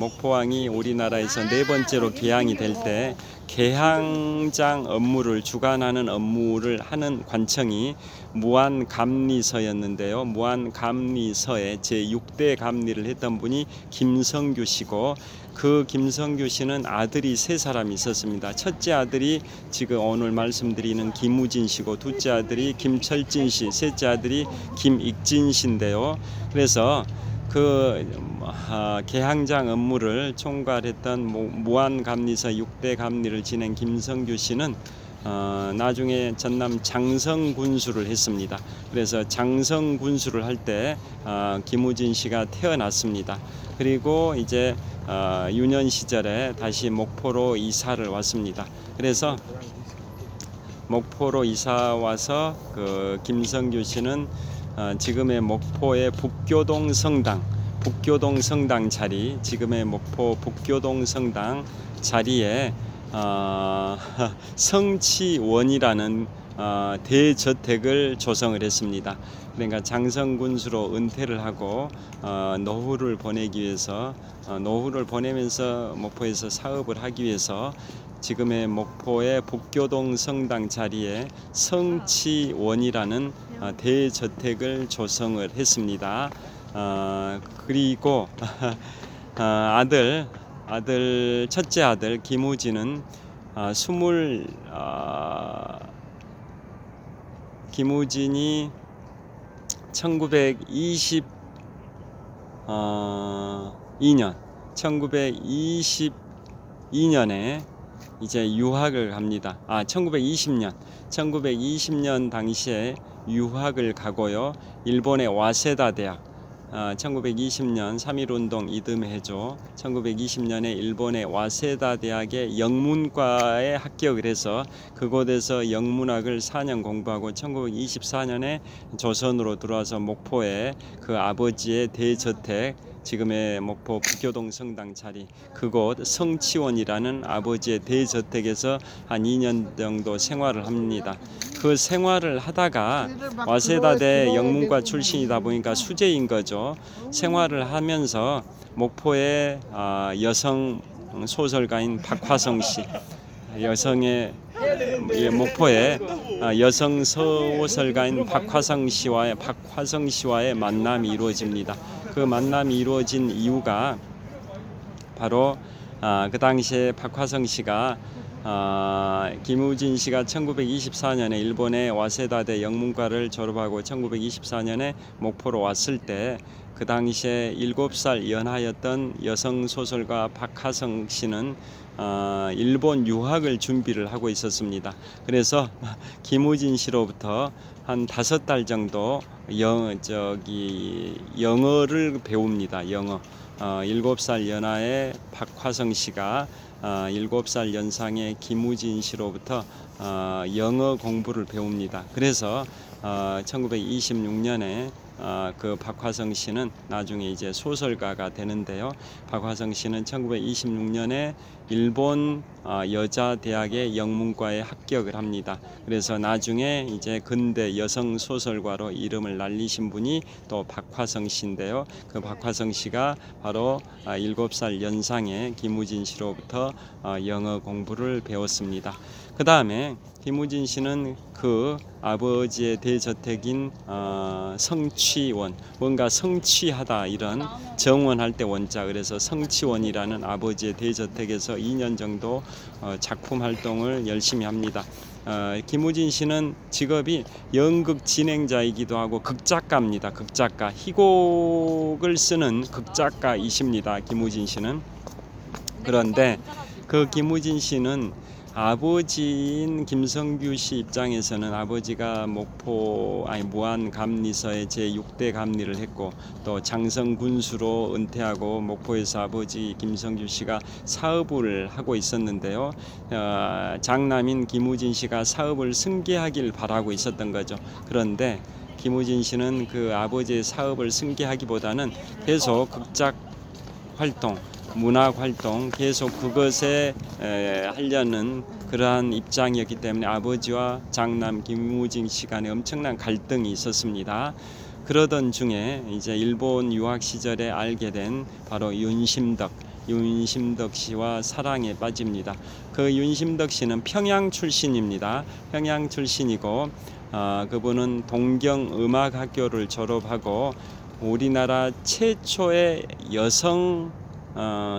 목포항이 우리나라에서 네 번째로 개항이 될 때 개항장 업무를 주관하는 업무를 하는 관청이 무안감리서였는데요. 무안감리서의 제6대 감리를 했던 분이 김성규 씨고, 그 김성규 씨는 아들이 세 사람이 있었습니다. 첫째 아들이 지금 오늘 말씀드리는 김우진 씨고, 둘째 아들이 김철진 씨, 셋째 아들이 김익진 씨인데요. 그래서 개항장 업무를 총괄했던 무안감리서 6대 감리를 지낸 김성규 씨는 나중에 전남 장성군수를 했습니다. 그래서 장성군수를 할 때 김우진 씨가 태어났습니다. 그리고 이제 유년 시절에 다시 목포로 이사를 왔습니다. 그래서 목포로 이사 와서 그 김성규 씨는 지금의 목포의 북교동 성당 자리, 지금의 목포 북교동 성당 자리에 성치원이라는 대저택을 조성을 했습니다. 그러니까 장성군수로 은퇴를 하고 노후를 보내기 위해서, 노후를 보내면서 목포에서 사업을 하기 위해서 지금의 목포의 북교동 성당 자리에 성치원이라는 대저택을 조성을 했습니다. 그리고 첫째 아들 김우진은 김우진이 1922년에 이제 유학을 갑니다. 1920년 당시에 유학을 가고요. 일본의 와세다 대학, 1920년 3.1운동 이듬해죠. 1920년에 일본의 와세다 대학의 영문과에 합격을 해서 그곳에서 영문학을 4년 공부하고 1924년에 조선으로 들어와서 목포에 그 아버지의 대저택, 지금의 목포 북교동 성당 자리, 그곳 성치원이라는 아버지의 대저택에서 한 2년 정도 생활을 합니다. 그 생활을 하다가 와세다대 영문과 출신이다 보니까 수재인 거죠. 생활을 하면서 목포의 여성 소설가인 박화성 씨, 목포의 여성 소설가인 박화성 씨와의 만남이 이루어집니다. 그 만남이 이루어진 이유가 바로 그 당시에 박화성 씨가 김우진 씨가 1924년에 일본의 와세다대 영문과를 졸업하고 1924년에 목포로 왔을 때 그 당시에 7살 연하였던 여성 소설가 박화성 씨는 일본 유학을 준비를 하고 있었습니다. 그래서 김우진 씨로부터 한 5달 정도 영어를 배웁니다. 영어. 7살 연하의 박화성 씨가 7살 연상의 김우진 씨로부터 영어 공부를 배웁니다. 그래서 1926년에 그 박화성 씨는 나중에 이제 소설가가 되는데요. 박화성 씨는 1926년에 일본 여자 대학의 영문과에 합격을 합니다. 그래서 나중에 이제 근대 여성 소설가로 이름을 날리신 분이 또 박화성 씨인데요. 그 박화성 씨가 바로 7살 연상의 김우진 씨로부터 영어 공부를 배웠습니다. 그 다음에 김우진 씨는 그 아버지의 대저택인 성취원, 뭔가 성취하다, 이런 정원할 때 원자, 그래서 성취원이라는 아버지의 대저택에서 2년 정도 작품 활동을 열심히 합니다. 김우진 씨는 직업이 연극 진행자이기도 하고 극작가입니다. 극작가, 희곡을 쓰는 극작가이십니다. 김우진 씨는. 그런데 그 김우진 씨는 아버지인 김성규 씨 입장에서는 아버지가 무안감리서의 제6대 감리를 했고, 또 장성군수로 은퇴하고 목포에서 아버지 김성규 씨가 사업을 하고 있었는데요. 장남인 김우진 씨가 사업을 승계하길 바라고 있었던 거죠. 그런데 김우진 씨는 그 아버지의 사업을 승계하기보다는 계속 극작 활동, 문학 활동, 계속 그것에 하려는 그러한 입장이었기 때문에 아버지와 장남 김우진 씨 간에 엄청난 갈등이 있었습니다. 그러던 중에 이제 일본 유학 시절에 알게 된 바로 윤심덕, 윤심덕 씨와 사랑에 빠집니다. 그 윤심덕 씨는 평양 출신입니다. 평양 출신이고 그분은 동경음악학교를 졸업하고 우리나라 최초의 여성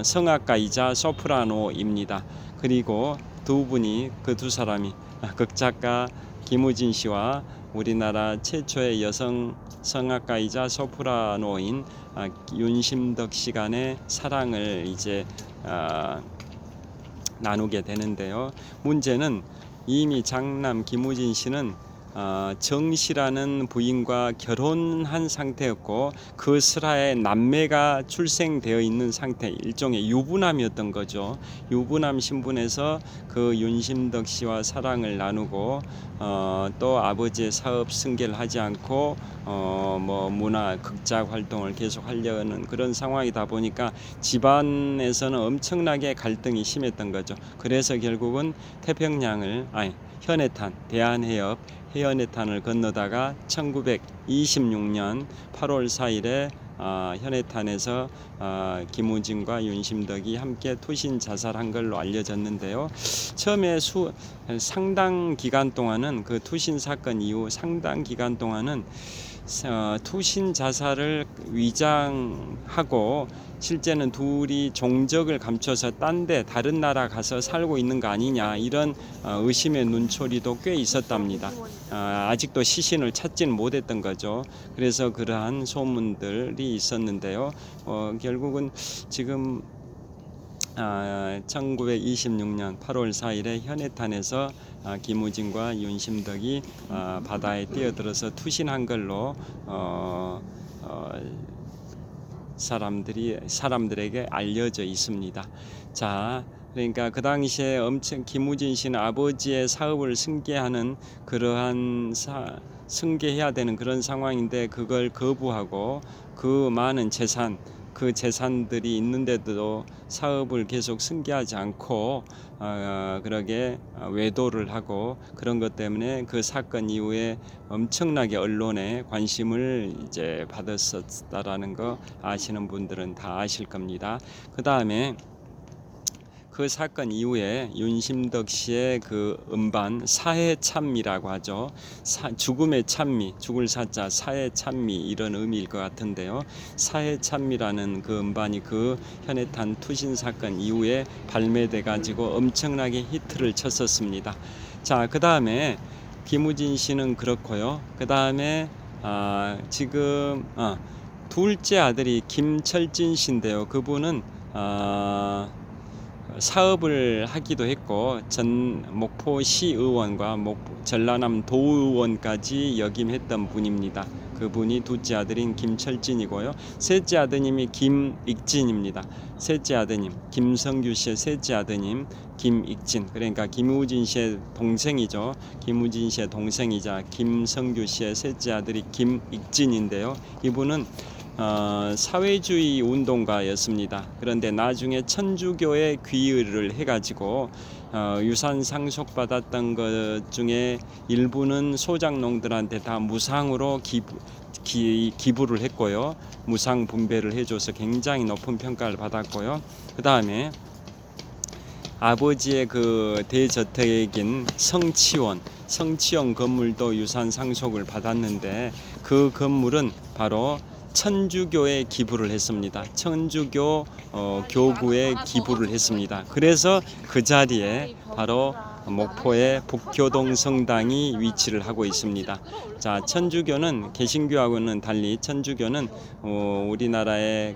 성악가이자 소프라노입니다. 그리고 그 두 사람이 극작가 김우진 씨와 우리나라 최초의 여성 성악가이자 소프라노인 윤심덕 씨 간의 사랑을 이제 나누게 되는데요. 문제는 이미 장남 김우진 씨는 정 씨라는 부인과 결혼한 상태였고 그 슬하에 남매가 출생되어 있는 상태, 일종의 유부남이었던 거죠. 유부남 신분에서 그 윤심덕 씨와 사랑을 나누고 또 아버지의 사업 승계를 하지 않고 뭐 문화 극작 활동을 계속 하려는 그런 상황이다 보니까 집안에서는 엄청나게 갈등이 심했던 거죠. 그래서 결국은 현해탄 대한해협 해연해탄을 건너다가 1926년 8월 4일에 현해탄에서 김우진과 윤심덕이 함께 투신 자살한 걸로 알려졌는데요. 처음에 상당 기간 동안은 그 투신 사건 이후 상당 기간 동안은 투신 자살을 위장하고 실제는 둘이 종적을 감춰서 다른 나라 가서 살고 있는 거 아니냐 이런 의심의 눈초리도 꽤 있었답니다. 아직도 시신을 찾지는 못했던 거죠. 그래서 그러한 소문들이 있었는데요. 결국은 지금 1926년 8월 4일에 현해탄에서 김우진과 윤심덕이 바다에 뛰어들어서 투신한 걸로 사람들에게 알려져 있습니다. 자, 그러니까 그 당시에 김우진 씨는 아버지의 사업을 승계하는 그러한 승계해야 되는 그런 상황인데 그걸 거부하고 그 많은 그 재산들이 있는데도 사업을 계속 승계하지 않고 그러게 외도를 하고 그런 것 때문에 그 사건 이후에 엄청나게 언론에 관심을 이제 받았었다라는 거 아시는 분들은 다 아실 겁니다. 그 다음에 그 사건 이후에 윤심덕 씨의 그 음반 사해찬미라고 하죠. 죽음의 찬미, 죽을 사자 사해찬미 이런 의미일 것 같은데요. 사해찬미라는 그 음반이 그 현해탄 투신 사건 이후에 발매돼 가지고 엄청나게 히트를 쳤었습니다. 자, 그 다음에 김우진 씨는 그렇고요. 그 다음에 지금 둘째 아들이 김철진 씨인데요. 그분은 사업을 하기도 했고 목포시 의원과 전라남 도의원까지 역임했던 분입니다. 그분이 둘째 아들인 김철진이고요. 셋째 아드님이 김익진입니다. 셋째 아드님 김성규 씨의 셋째 아드님 김익진, 그러니까 김우진 씨의 동생이죠. 김우진 씨의 동생이자 김성규 씨의 셋째 아들이 김익진인데요. 이분은 사회주의 운동가였습니다. 그런데 나중에 천주교에 귀의를 해가지고 유산 상속받았던 것 중에 일부는 소장농들한테 다 무상으로 기부를 했고요. 무상 분배를 해줘서 굉장히 높은 평가를 받았고요. 그 다음에 아버지의 그 대저택인 성치원 건물도 유산 상속을 받았는데 그 건물은 바로 천주교에 기부를 했습니다. 천주교 교구에 기부를 했습니다. 그래서 그 자리에 바로 목포의 북교동 성당이 위치를 하고 있습니다. 자, 천주교는 개신교하고는 달리 천주교는 우리나라의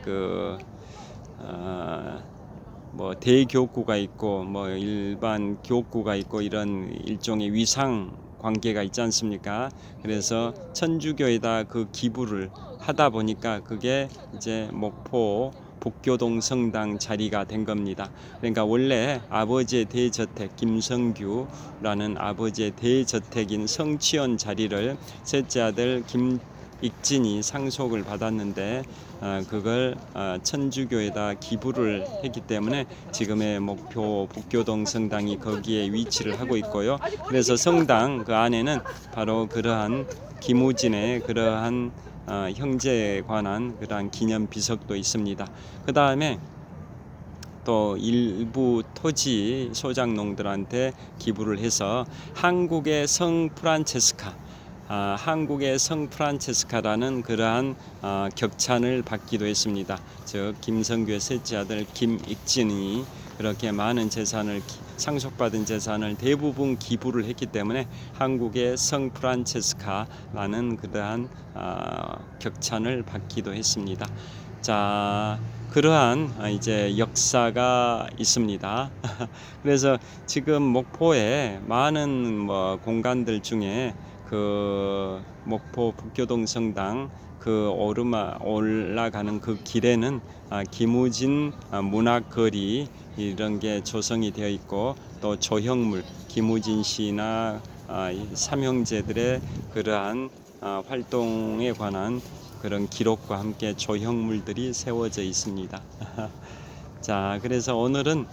대교구가 있고 일반 교구가 있고 이런 일종의 위상 관계가 있지 않습니까? 그래서 천주교에다 그 기부를 하다 보니까 그게 이제 목포 북교동 성당 자리가 된 겁니다. 그러니까 원래 아버지의 대저택 김성규라는 아버지의 대저택인 성치원 자리를 셋째 아들 김익진이 상속을 받았는데 그걸 천주교에다 기부를 했기 때문에 지금의 목포 북교동 성당이 거기에 위치를 하고 있고요. 그래서 성당 그 안에는 바로 그러한 김우진의 그러한 형제에 관한 그러한 기념 비석도 있습니다. 그 다음에 또 일부 토지 소작농들한테 기부를 해서 한국의 성 프란체스카라는 그러한 격찬을 받기도 했습니다. 즉 김성규의 셋째 아들 김익진이 그렇게 많은 재산을 상속받은 재산을 대부분 기부를 했기 때문에 한국의 성 프란체스카라는 그러한 격찬을 받기도 했습니다. 자, 그러한 이제 역사가 있습니다. 그래서 지금 목포에 많은 공간들 중에 그 목포 북교동 성당 그 올라가는 그 길에는 김우진 문학거리 이런 게 조성이 되어 있고, 또 조형물 김우진 씨나 삼형제들의 그러한 활동에 관한 그런 기록과 함께 조형물들이 세워져 있습니다. 자, 그래서 오늘은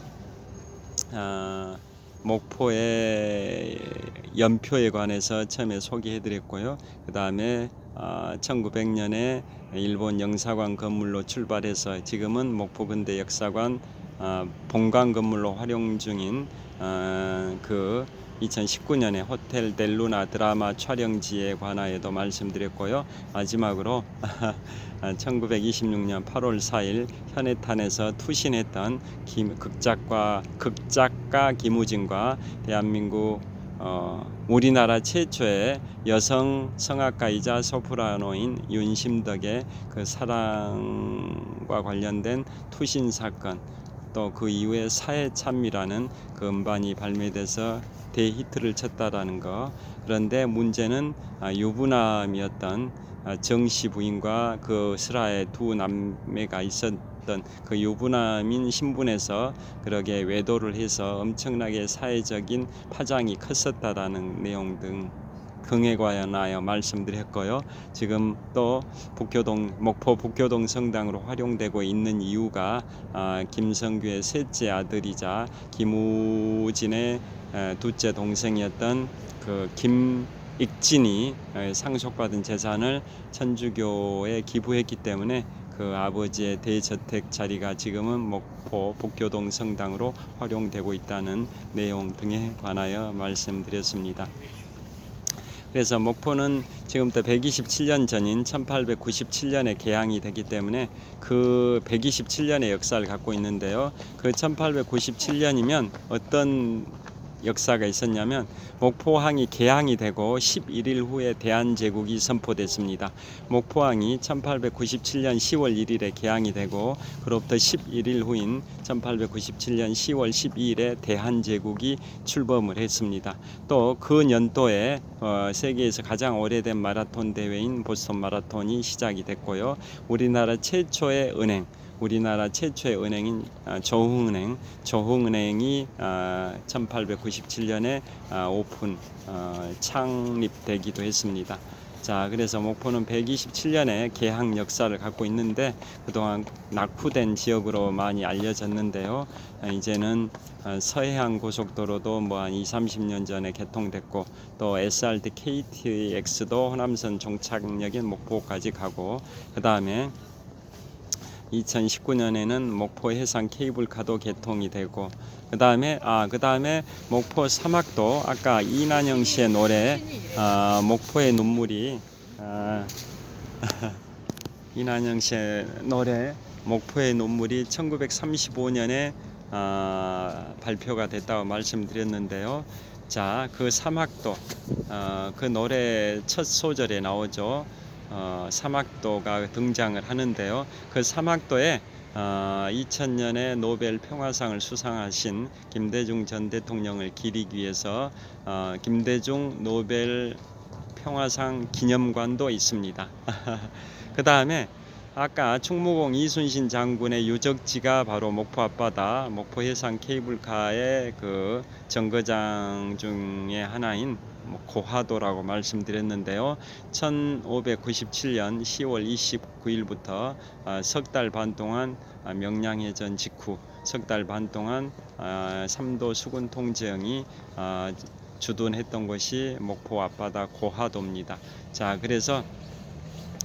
목포의 연표에 관해서 처음에 소개해드렸고요. 그 다음에 1900년에 일본 영사관 건물로 출발해서 지금은 목포근대 역사관 본관 건물로 활용 중인 그 2019년에 호텔 델루나 드라마 촬영지에 관하여도 말씀드렸고요. 마지막으로 1926년 8월 4일 현해탄에서 투신했던 극작가 김우진과 대한민국 우리나라 최초의 여성 성악가이자 소프라노인 윤심덕의 그 사랑과 관련된 투신 사건, 또 그 이후에 사해참미라는 그 음반이 발매돼서 대히트를 쳤다라는 거. 그런데 문제는 유부남이었던 정씨 부인과 그 슬하에 두 남매가 있었던 그 유부남인 신분에서 그러게 외도를 해서 엄청나게 사회적인 파장이 컸었다라는 내용 등 등에 관하여 말씀드렸고요. 지금 또 목포 북교동 성당으로 활용되고 있는 이유가 김성규의 셋째 아들이자 김우진의 둘째 동생이었던 그 김익진이 상속받은 재산을 천주교에 기부했기 때문에 그 아버지의 대저택 자리가 지금은 목포 북교동 성당으로 활용되고 있다는 내용 등에 관하여 말씀드렸습니다. 그래서 목포는 지금부터 127년 전인 1897년에 개항이 되기 때문에 그 127년의 역사를 갖고 있는데요. 그 1897년이면 어떤 역사가 있었냐면, 목포항이 개항이 되고 11일 후에 대한제국이 선포됐습니다. 목포항이 1897년 10월 1일에 개항이 되고, 그로부터 11일 후인 1897년 10월 12일에 대한제국이 출범을 했습니다. 또 그 연도에 세계에서 가장 오래된 마라톤 대회인 보스턴 마라톤이 시작이 됐고요. 우리나라 최초의 은행인 조흥은행이 1897년에 창립되기도 했습니다. 자, 그래서 목포는 127년의 개항 역사를 갖고 있는데, 그동안 낙후된 지역으로 많이 알려졌는데요. 이제는 서해안 고속도로도 한 20-30년 전에 개통됐고, 또 SRT KTX도 호남선 종착역인 목포까지 가고, 그 다음에 2019년에는 목포 해상 케이블카도 개통이 되고, 그 다음에 목포 사막도 아까 이난영 씨의 노래 목포의 눈물이 이난영 씨의 노래 목포의 눈물이 1935년에 발표가 됐다고 말씀드렸는데요. 자, 그 사막도 그 노래 첫 소절에 나오죠. 사막도가 등장을 하는데요. 그 사막도에 2000년에 노벨 평화상을 수상하신 김대중 전 대통령을 기리기 위해서 김대중 노벨 평화상 기념관도 있습니다. 그 다음에 아까 충무공 이순신 장군의 유적지가 바로 목포 앞바다 목포 해상 케이블카의 그 정거장 중에 하나인 고화도라고 말씀드렸는데요. 1597년 10월 29일부터 석 달 반 동안 명량해전 직후 석 달 반 동안 삼도 수군 통제영이 주둔했던 곳이 목포 앞바다 고화도입니다. 자, 그래서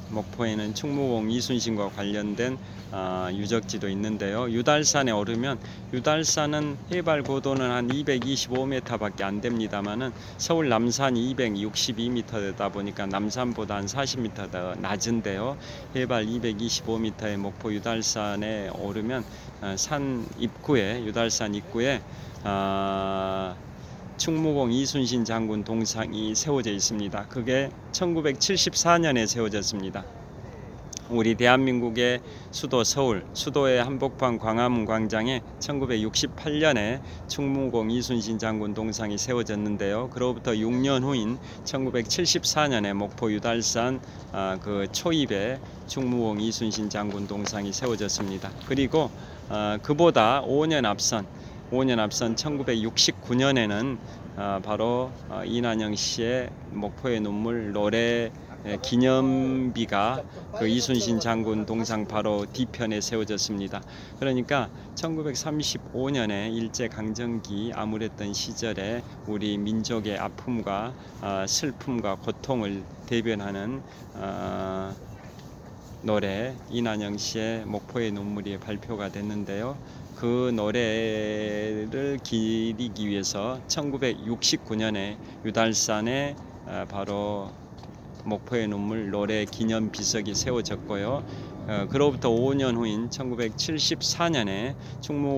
목포에는 충무공 이순신과 관련된 유적지도 있는데요. 유달산에 오르면 유달산은 해발 고도는 한 225m밖에 안 됩니다만은 서울 남산이 262m다 보니까 남산보다 한 40m 더 낮은데요. 해발 225m의 목포 유달산에 오르면 산 입구에 유달산 입구에 충무공 이순신 장군 동상이 세워져 있습니다. 그게 1974년에 세워졌습니다. 우리 대한민국의 수도 서울, 수도의 한복판 광화문 광장에 1968년에 충무공 이순신 장군 동상이 세워졌는데요. 그로부터 6년 후인 1974년에 목포 유달산 그 초입에 충무공 이순신 장군 동상이 세워졌습니다. 그리고 그보다 5년 앞선 1969년에는 바로 이난영 씨의 목포의 눈물 노래 기념비가 그 이순신 장군 동상 바로 뒤편에 세워졌습니다. 그러니까 1935년에 일제 강점기 암울했던 시절에 우리 민족의 아픔과 슬픔과 고통을 대변하는 노래 이난영 씨의 목포의 눈물이 발표가 됐는데요. 그 노래를 기리기 위해서 1969년에 유달산에 바로 목포의 눈물 노래 기념 비석이 세워졌고요. 그로부터 5년 후인 1974년에 충무